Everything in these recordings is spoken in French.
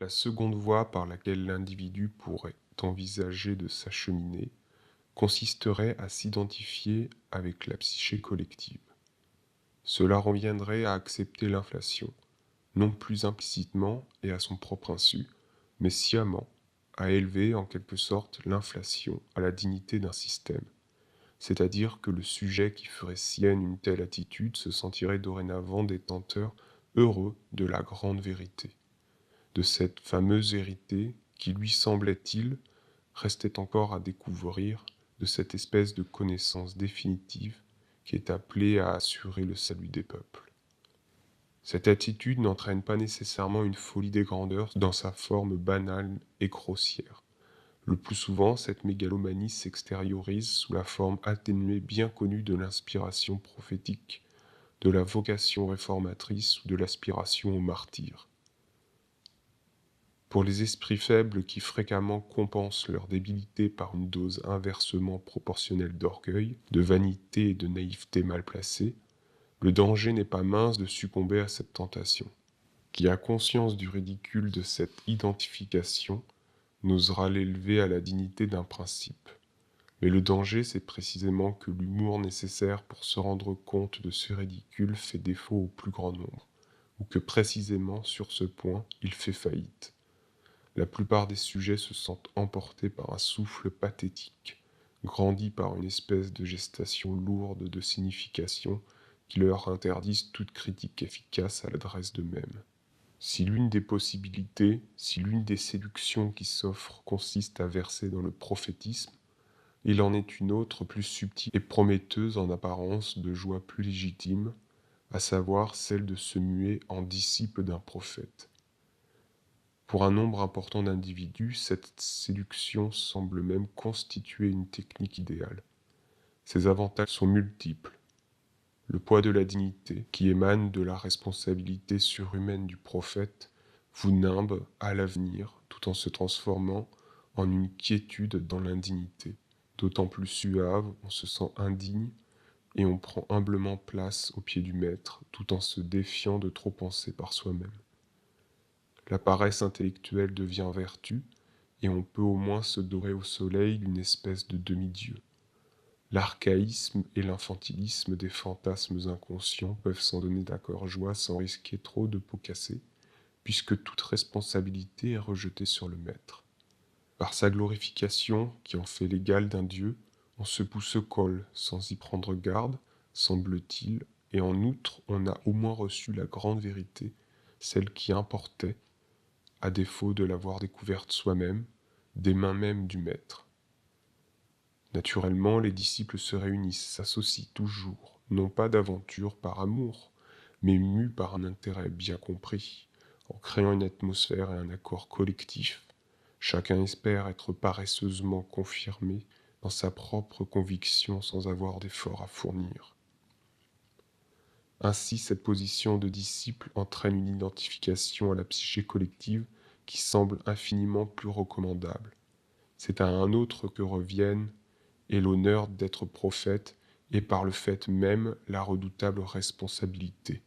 La seconde voie par laquelle l'individu pourrait envisager de s'acheminer consisterait à s'identifier avec la psyché collective. Cela reviendrait à accepter l'inflation, non plus implicitement et à son propre insu, mais sciemment, à élever en quelque sorte l'inflation à la dignité d'un système. C'est-à-dire que le sujet qui ferait sienne une telle attitude se sentirait dorénavant détenteur heureux de la grande vérité, de cette fameuse vérité qui lui semblait-il restait encore à découvrir, de cette espèce de connaissance définitive qui est appelée à assurer le salut des peuples. Cette attitude n'entraîne pas nécessairement une folie des grandeurs dans sa forme banale et grossière. Le plus souvent, cette mégalomanie s'extériorise sous la forme atténuée bien connue de l'inspiration prophétique, de la vocation réformatrice ou de l'aspiration au martyre. Pour les esprits faibles qui fréquemment compensent leur débilité par une dose inversement proportionnelle d'orgueil, de vanité et de naïveté mal placée, le danger n'est pas mince de succomber à cette tentation. Qui a conscience du ridicule de cette identification n'osera l'élever à la dignité d'un principe. Mais le danger, c'est précisément que l'humour nécessaire pour se rendre compte de ce ridicule fait défaut au plus grand nombre, ou que précisément sur ce point, il fait faillite. La plupart des sujets se sentent emportés par un souffle pathétique, grandi par une espèce de gestation lourde de signification qui leur interdisent toute critique efficace à l'adresse d'eux-mêmes. Si l'une des possibilités, si l'une des séductions qui s'offrent consiste à verser dans le prophétisme, il en est une autre plus subtile et prometteuse en apparence de joie plus légitime, à savoir celle de se muer en disciple d'un prophète. Pour un nombre important d'individus, cette séduction semble même constituer une technique idéale. Ses avantages sont multiples. Le poids de la dignité, qui émane de la responsabilité surhumaine du prophète, vous nimbe à l'avenir tout en se transformant en une quiétude dans l'indignité. D'autant plus suave, on se sent indigne et on prend humblement place au pied du maître tout en se défiant de trop penser par soi-même. La paresse intellectuelle devient vertu et on peut au moins se dorer au soleil d'une espèce de demi-dieu. L'archaïsme et l'infantilisme des fantasmes inconscients peuvent s'en donner d'accord joie sans risquer trop de pots cassés, puisque toute responsabilité est rejetée sur le maître. Par sa glorification, qui en fait l'égal d'un dieu, on se pousse-colle sans y prendre garde, semble-t-il, et en outre on a au moins reçu la grande vérité, celle qui importait, à défaut de l'avoir découverte soi-même, des mains mêmes du maître. Naturellement, les disciples se réunissent, s'associent toujours, non pas d'aventure par amour, mais mus par un intérêt bien compris, en créant une atmosphère et un accord collectif. Chacun espère être paresseusement confirmé dans sa propre conviction sans avoir d'effort à fournir. Ainsi, cette position de disciple entraîne une identification à la psyché collective qui semble infiniment plus recommandable. C'est à un autre que reviennent et l'honneur d'être prophète et par le fait même la redoutable responsabilité.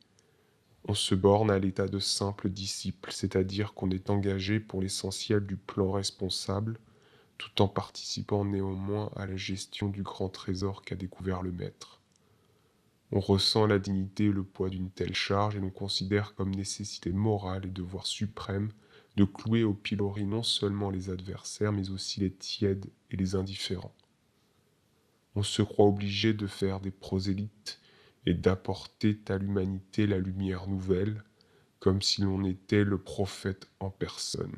On se borne à l'état de simple disciple, c'est-à-dire qu'on est engagé pour l'essentiel du plan responsable, tout en participant néanmoins à la gestion du grand trésor qu'a découvert le maître. On ressent la dignité et le poids d'une telle charge et l'on considère comme nécessité morale et devoir suprême de clouer au pilori non seulement les adversaires, mais aussi les tièdes et les indifférents. On se croit obligé de faire des prosélytes et d'apporter à l'humanité la lumière nouvelle, comme si l'on était le prophète en personne.